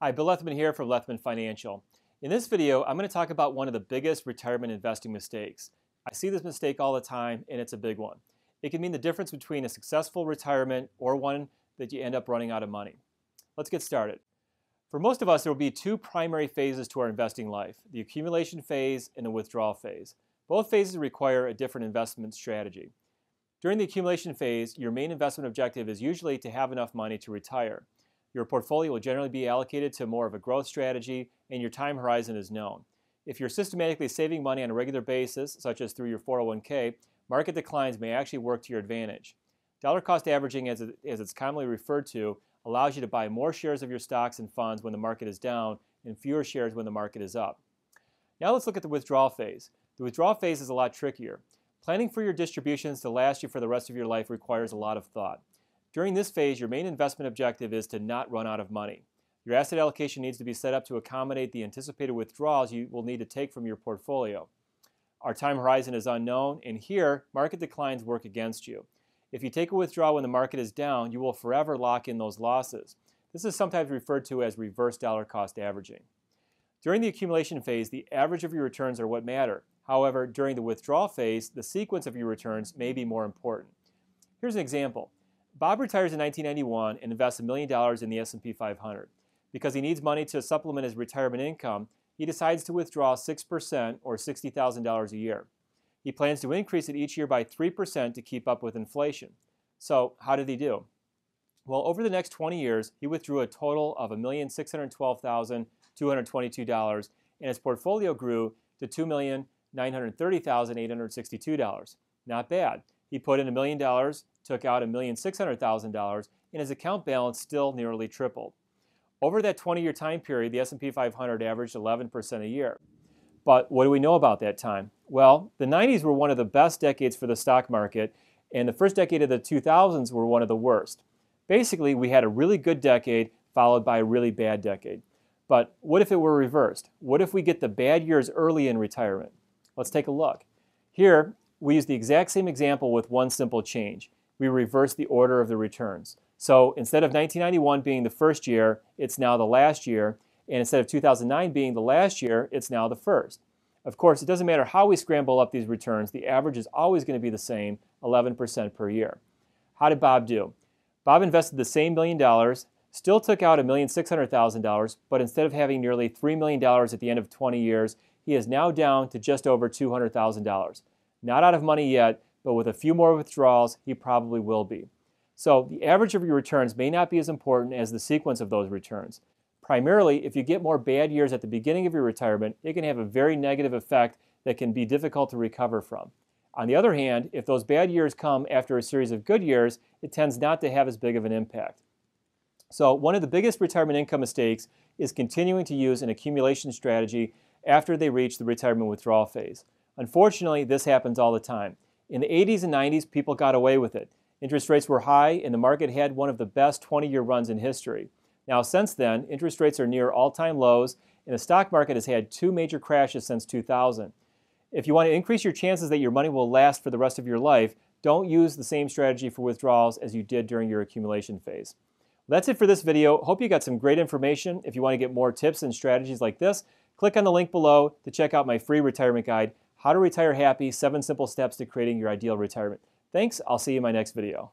Hi, Bill Lethman here from Lethman Financial. In this video, I'm going to talk about one of the biggest retirement investing mistakes. I see this mistake all the time, and it's a big one. It can mean the difference between a successful retirement or one that you end up running out of money. Let's get started. For most of us, there will be two primary phases to our investing life, the accumulation phase and the withdrawal phase. Both phases require a different investment strategy. During the accumulation phase, your main investment objective is usually to have enough money to retire. Your portfolio will generally be allocated to more of a growth strategy, and your time horizon is known. If you're systematically saving money on a regular basis, such as through your 401k, market declines may actually work to your advantage. Dollar cost averaging, as it's commonly referred to, allows you to buy more shares of your stocks and funds when the market is down and fewer shares when the market is up. Now let's look at the withdrawal phase. The withdrawal phase is a lot trickier. Planning for your distributions to last you for the rest of your life requires a lot of thought. During this phase, your main investment objective is to not run out of money. Your asset allocation needs to be set up to accommodate the anticipated withdrawals you will need to take from your portfolio. Our time horizon is unknown, and here, market declines work against you. If you take a withdrawal when the market is down, you will forever lock in those losses. This is sometimes referred to as reverse dollar cost averaging. During the accumulation phase, the average of your returns are what matter. However, during the withdrawal phase, the sequence of your returns may be more important. Here's an example. Bob retires in 1991 and invests $1 million in the S&P 500. Because he needs money to supplement his retirement income, he decides to withdraw 6% or $60,000 a year. He plans to increase it each year by 3% to keep up with inflation. So how did he do? Well, over the next 20 years, he withdrew a total of $1,612,222, and his portfolio grew to $2,930,862. Not bad. He put in $1 million, took out $1,600,000, and his account balance still nearly tripled. Over that 20-year time period, the S&P 500 averaged 11% a year. But what do we know about that time? Well, the 90s were one of the best decades for the stock market, and the first decade of the 2000s were one of the worst. Basically, we had a really good decade followed by a really bad decade. But what if it were reversed? What if we get the bad years early in retirement? Let's take a look. Here, we use the exact same example with one simple change. We reverse the order of the returns. So instead of 1991 being the first year, it's now the last year. And instead of 2009 being the last year, it's now the first. Of course, it doesn't matter how we scramble up these returns, the average is always going to be the same, 11% per year. How did Bob do? Bob invested the same $1 million, still took out $1,600,000, but instead of having nearly $3 million at the end of 20 years, he is now down to just over $200,000. Not out of money yet, but with a few more withdrawals, he probably will be. So the average of your returns may not be as important as the sequence of those returns. Primarily, if you get more bad years at the beginning of your retirement, it can have a very negative effect that can be difficult to recover from. On the other hand, if those bad years come after a series of good years, it tends not to have as big of an impact. So one of the biggest retirement income mistakes is continuing to use an accumulation strategy after they reach the retirement withdrawal phase. Unfortunately, this happens all the time. In the 80s and 90s, people got away with it. Interest rates were high, and the market had one of the best 20-year runs in history. Now, since then, interest rates are near all-time lows, and the stock market has had two major crashes since 2000. If you want to increase your chances that your money will last for the rest of your life, don't use the same strategy for withdrawals as you did during your accumulation phase. That's it for this video. Hope you got some great information. If you want to get more tips and strategies like this, click on the link below to check out my free retirement guide, How to Retire Happy, 7 Simple Steps to Creating Your Ideal Retirement. Thanks. I'll see you in my next video.